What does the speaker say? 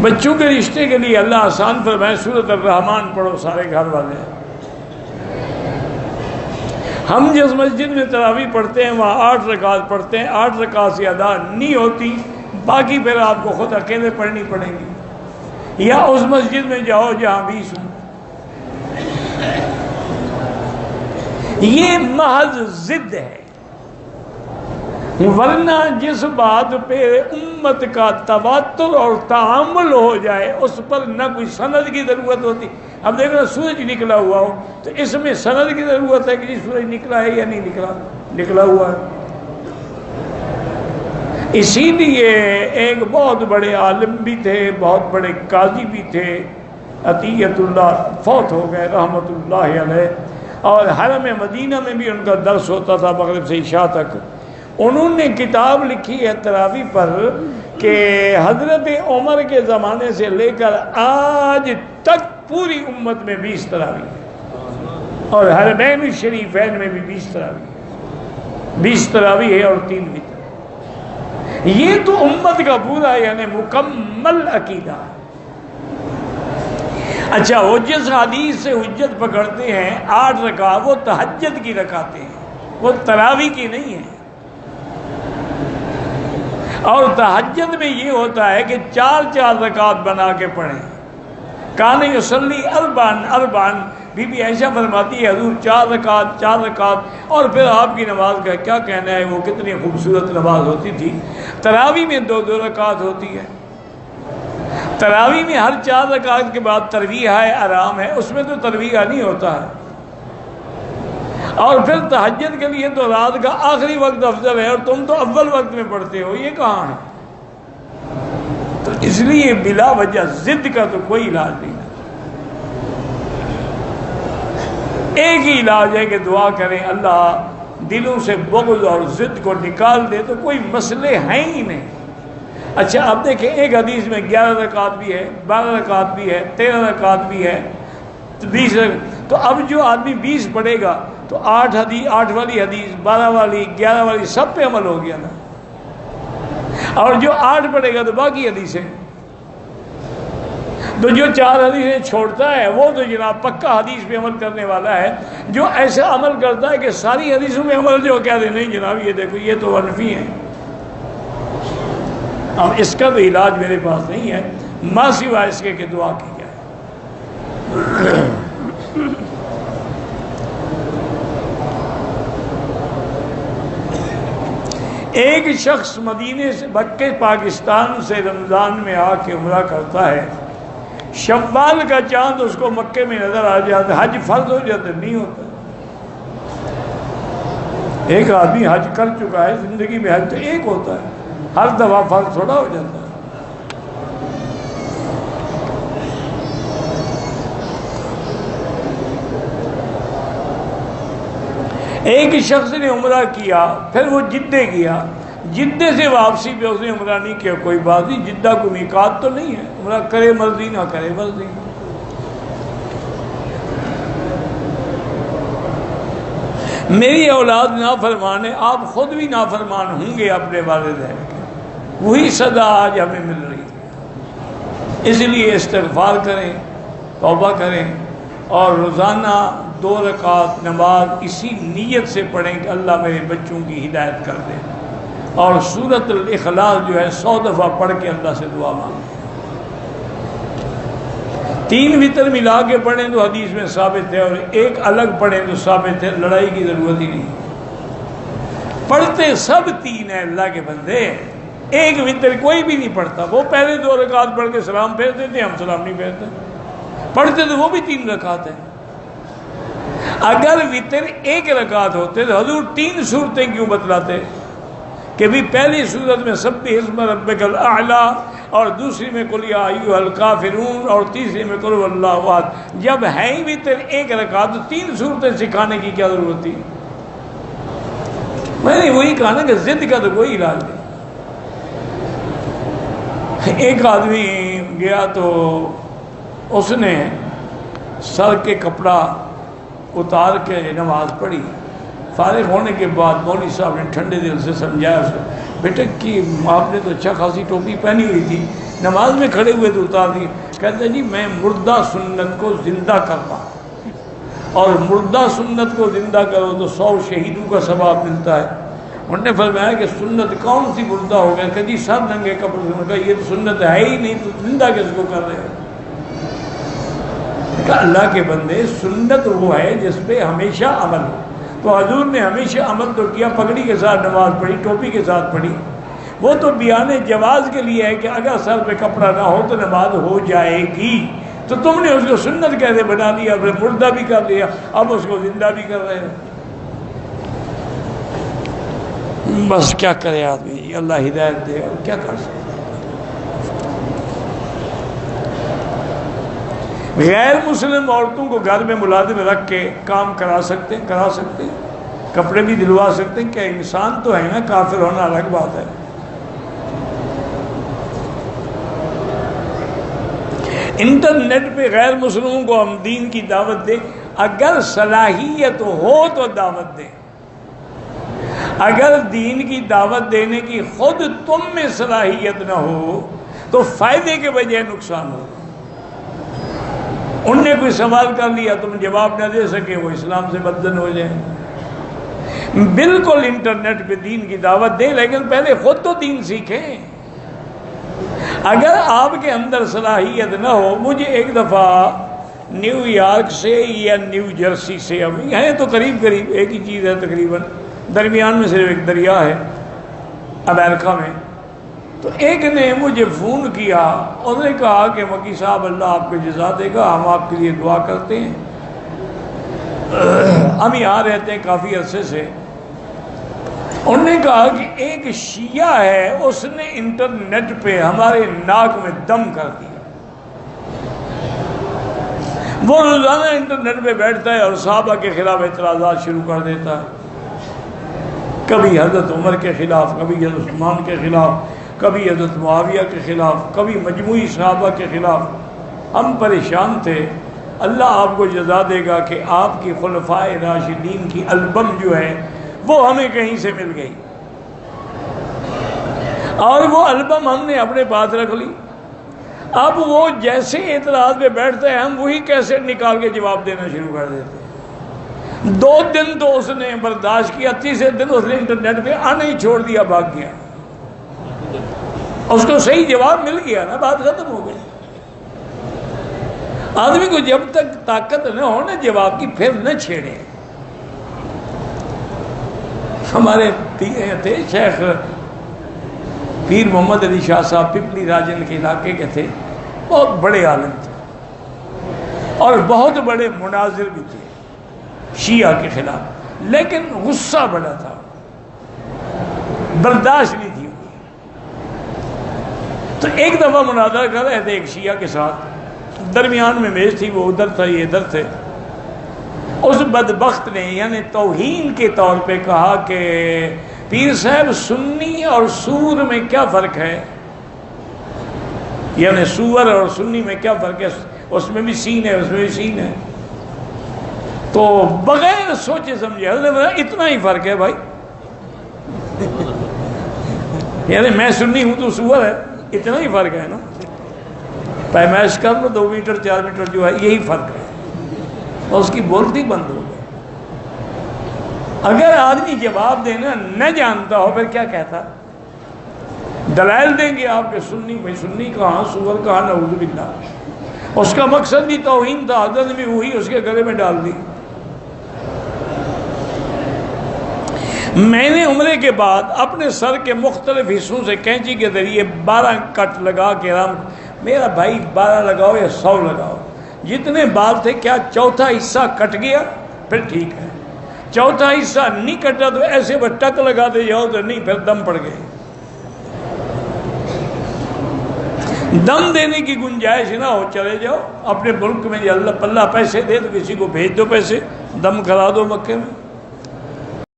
بچوں کے رشتے کے لیے اللہ آسان فرمائے سورۃ الرحمن پڑھو سارے گھر والے۔ ہم جس مسجد میں تراویح پڑھتے ہیں وہاں 8 رکعت پڑھتے ہیں، 8 رکعت سے ادا نہیں ہوتی، باقی پھر آپ کو خود اکیلے پڑھنی پڑیں گی، یا اس مسجد میں جاؤ جہاں 20 ہوں۔ یہ محض ضد ہے، ورنہ جس بات پہ امت کا تواتر اور تعامل ہو جائے اس پر نہ کوئی سند کی ضرورت ہوتی۔ اب دیکھو سورج نکلا ہوا ہو تو اس میں سند کی ضرورت ہے کہ جی سورج نکلا ہے یا نہیں نکلا، نکلا ہوا ہے۔ اسی لیے ایک بہت بڑے عالم بھی تھے، بہت بڑے قاضی بھی تھے، عطیت اللہ، فوت ہو گئے رحمت اللہ علیہ، اور حرم مدینہ میں بھی ان کا درس ہوتا تھا مغرب سے عشاء تک۔ انہوں نے کتاب لکھی ہے تراویح پر کہ حضرت عمر کے زمانے سے لے کر آج تک پوری امت میں 20 تراویح، اور حرمین الشریفین میں بھی 20 تراویح، 20 تراویح ہے اور 3 وتر۔ یہ تو امت کا پورا یعنی مکمل عقیدہ ہے۔ اچھا، وہ جس حدیث سے حجت پکڑتے ہیں 8 رکعت، وہ تہجد کی رکعتیں ہیں، وہ تراویح کی نہیں ہیں۔ اور تہجد میں یہ ہوتا ہے کہ 4 رکعت بنا کے پڑھیں۔ کان یصلی اربعن، بی بی عائشہ فرماتی ہے حضور 4 رکعت، اور پھر آپ کی نماز کا کیا کہنا ہے، وہ کتنی خوبصورت نماز ہوتی تھی۔ تراویح میں 2 رکعت ہوتی ہے، تراویح میں ہر 4 رکعت کے بعد ترویح ہے، آرام ہے، اس میں تو ترویح نہیں ہوتا ہے۔ اور پھر تہجد کے لیے تو رات کا آخری وقت افضل ہے، اور تم تو اول وقت میں پڑھتے ہو، یہ کہاں ہے؟ تو اس لیے بلا وجہ ضد کا تو کوئی علاج نہیں۔ ایک ہی علاج ہے کہ دعا کریں اللہ دلوں سے بغض اور ضد کو نکال دے، تو کوئی مسئلے ہیں ہی نہیں۔ اچھا آپ دیکھیں، ایک حدیث میں 11 رکعت بھی ہے، 12 رکعت بھی ہے، 13 رکعت بھی ہے، 20 رکعت۔ تو اب جو آدمی 20 پڑھے گا تو 8 والی حدیث، 12 والی، 11 والی، سب پہ عمل ہو گیا نا۔ اور جو 8 پڑھے گا تو باقی حدیثیں، تو جو 4 حدیثیں چھوڑتا ہے وہ تو جناب پکا حدیث پہ عمل کرنے والا ہے۔ جو ایسا عمل کرتا ہے کہ ساری حدیثوں میں عمل جو کہہ دے نہیں جناب یہ دیکھو یہ تو انفی ہیں، اب اس کا تو علاج میرے پاس نہیں ہے، ماں سوائے اس کے کہ دعا کی جائے۔ ایک شخص مدینے سے مکہ پاکستان سے رمضان میں آ کے عمرہ کرتا ہے، شوال کا چاند اس کو مکے میں نظر آ جاتا ہے، حج فرض ہو جاتا ہے؟ نہیں ہوتا۔ ایک آدمی حج کر چکا ہے زندگی میں، حج تو ایک ہوتا ہے، ہر دفعہ فرض تھوڑا ہو جاتا ہے۔ ایک شخص نے عمرہ کیا، پھر وہ جدے گیا، جدے سے واپسی پہ اس نے عمرہ نہیں کیا، کوئی بات نہیں، جدہ کو میقات تو نہیں ہے، عمرہ کرے مرضی نہ کرے مرضی۔ میری اولاد نافرمان ہے، آپ خود بھی نافرمان ہوں گے اپنے والدین کے، وہی سزا آج ہمیں مل رہی ہے۔ اس لیے استغفار کریں، توبہ کریں، اور روزانہ 2 رکعت نماز اسی نیت سے پڑھیں کہ اللہ میرے بچوں کی ہدایت کر دے، اور سورۃ الاخلاص جو ہے 100 دفعہ پڑھ کے اللہ سے دعا مانگیں۔ 3 وتر ملا کے پڑھیں تو حدیث میں ثابت ہے، اور ایک الگ پڑھیں تو ثابت ہے، لڑائی کی ضرورت ہی نہیں۔ پڑھتے سب 3 ہیں اللہ کے بندے، ایک وتر کوئی بھی نہیں پڑھتا۔ وہ پہلے 2 رکعت پڑھ کے سلام پھیرتے تھے، ہم سلام نہیں پھیرتے، پڑھتے تو وہ بھی 3 رکعت ہیں۔ اگر وتر 1 رکعت ہوتے تو حضور 3 صورتیں کیوں بتلاتے کہ بھی پہلی صورت میں سبح اسم ربک الاعلی، اور دوسری میں قل یا ایھا الکافرون، اور تیسری میں قل واللہ احد۔ جب ہے ہی وتر 1 رکعت تو 3 صورتیں سکھانے کی کیا ضرورت تھی؟ میں نے وہی کہا نا کہ ضد کا تو کوئی علاج نہیں۔ ایک آدمی گیا تو اس نے سر کے کپڑا اتار کے نماز پڑھی، فارغ ہونے کے بعد مولوی صاحب نے ٹھنڈے دل سے سمجھایا اسے، بیٹا کہ آپ نے تو اچھا خاصی ٹوپی پہنی ہوئی تھی، نماز میں کھڑے ہوئے تو اتار دی. کہتے جی میں مردہ سنت کو زندہ کرتا ہوں, اور مردہ سنت کو زندہ کرو تو 100 شہیدوں کا ثواب ملتا ہے. انہوں نے فرمایا کہ سنت کون سی مردہ ہو گیا؟ کہ جی سب ننگے کپڑے. انہوں نے کہا یہ تو سنت ہے ہی نہیں, تو زندہ کس کو کر رہے ہیں؟ کہ اللہ کے بندے, سنت وہ ہے جس پہ ہمیشہ عمل ہو. تو حضور نے ہمیشہ عمل تو کیا, پگڑی کے ساتھ نماز پڑھی, ٹوپی کے ساتھ پڑھی. وہ تو بیان جواز کے لیے ہے کہ اگر سر پہ کپڑا نہ ہو تو نماز ہو جائے گی. تو تم نے اس کو سنت کیسے بنا دیا, پھر مردہ بھی کر دیا, اب اس کو زندہ بھی کر رہے ہیں. بس کیا کرے آدمی, اللہ ہدایت دے, اور کیا کر سکتے. غیر مسلم عورتوں کو گھر میں ملازم رکھ کے کام کرا سکتے ہیں, کپڑے بھی دلوا سکتے ہیں. کیا انسان تو ہے نا, کافر ہونا الگ بات ہے. انٹرنیٹ پہ غیر مسلموں کو ہم دین کی دعوت دیں, اگر صلاحیت ہو تو دعوت دیں. اگر دین کی دعوت دینے کی خود تم میں صلاحیت نہ ہو تو فائدے کے بجائے نقصان ہو. ان نے کوئی سوال کر لیا, تم جواب نہ دے سکے, وہ اسلام سے بدزن ہو جائیں. بالکل انٹرنیٹ پہ دین کی دعوت دیں, لیکن پہلے خود تو دین سیکھیں. اگر آپ کے اندر صلاحیت نہ ہو, مجھے ایک دفعہ نیو یارک سے یا نیو جرسی سے, اب ہیں تو قریب قریب ایک ہی چیز ہے تقریباً, درمیان میں صرف ایک دریا ہے امریکہ میں. تو ایک نے مجھے فون کیا, انہوں نے کہا کہ مکی صاحب اللہ آپ کو جزا دے گا, ہم آپ کے لیے دعا کرتے ہیں, ہم یہاں رہتے ہیں کافی عرصے سے. انہوں نے کہا کہ ایک شیعہ ہے, اس نے انٹرنیٹ پہ ہمارے ناک میں دم کر دیا. وہ روزانہ انٹرنیٹ پہ بیٹھتا ہے اور صحابہ کے خلاف اعتراضات شروع کر دیتا ہے, کبھی حضرت عمر کے خلاف, کبھی حضرت عثمان کے خلاف, کبھی حضرت معاویہ کے خلاف, کبھی مجموعی صحابہ کے خلاف. ہم پریشان تھے. اللہ آپ کو جزا دے گا کہ آپ کی خلفائے راشدین کی البم جو ہے وہ ہمیں کہیں سے مل گئی, اور وہ البم ہم نے اپنے پاس رکھ لی. اب وہ جیسے اعتراض پہ بیٹھتا ہے, ہم وہی کیسے نکال کے جواب دینا شروع کر دیتے ہیں. 2 دن تو اس نے برداشت کیا, تیسرے دن اس نے انٹرنیٹ پہ آنا ہی چھوڑ دیا, بھاگ گیا. اس کو صحیح جواب مل گیا نا, بات ختم ہو گئی. آدمی کو جب تک طاقت نہ ہو نا جواب کی, پھر نہ چھیڑے. ہمارے تھے شیخ پیر محمد علی شاہ صاحب, پپلی راجن کے علاقے کے تھے, بہت بڑے عالم تھے اور بہت بڑے مناظر بھی تھے شیعہ کے خلاف, لیکن غصہ بڑا تھا, برداشت نہیں تھی. تو ایک دفعہ مناظرہ کر رہے تھے ایک شیعہ کے ساتھ, درمیان میں میز تھی, وہ ادھر تھا یہ ادھر تھے. اس بدبخت نے یعنی توہین کے طور پہ کہا کہ پیر صاحب سنی اور سور میں کیا فرق ہے, یعنی سور اور سنی میں کیا فرق ہے, اس میں بھی سین ہے, اس میں بھی سین ہے. تو بغیر سوچے سمجھے اتنا ہی فرق ہے بھائی, یعنی میں سنی ہوں تو سور ہے, اتنا ہی فرق ہے نا. پیمائش کر لو 2 میٹر 4 میٹر جو ہے, یہی فرق ہے. اور اس کی بولتی بند ہو گئی. اگر آدمی جواب دینا نہ جانتا ہو پھر کیا کہتا, دلائل دیں گے آپ کے سنی میں, سنی کہاں, سور کہاں, نعوذ باللہ. اس کا مقصد بھی توہین تھا, حضرت نے بھی وہی اس کے گلے میں ڈال دی. میں نے عمرے کے بعد اپنے سر کے مختلف حصوں سے کینچی کے ذریعے 12 کٹ لگا کے میرا بھائی 12 لگاؤ یا 100 لگاؤ, جتنے بال تھے, کیا چوتھا حصہ کٹ گیا پھر ٹھیک ہے, چوتھا حصہ نہیں کٹا تو ایسے وہ ٹک لگاتے جاؤ, تو نہیں پھر دم پڑ گئے. دم دینے کی گنجائش نہ ہو, چلے جاؤ اپنے ملک میں, اللہ پلہ پیسے دے تو کسی کو بھیج دو پیسے, دم کرا دو مکے میں.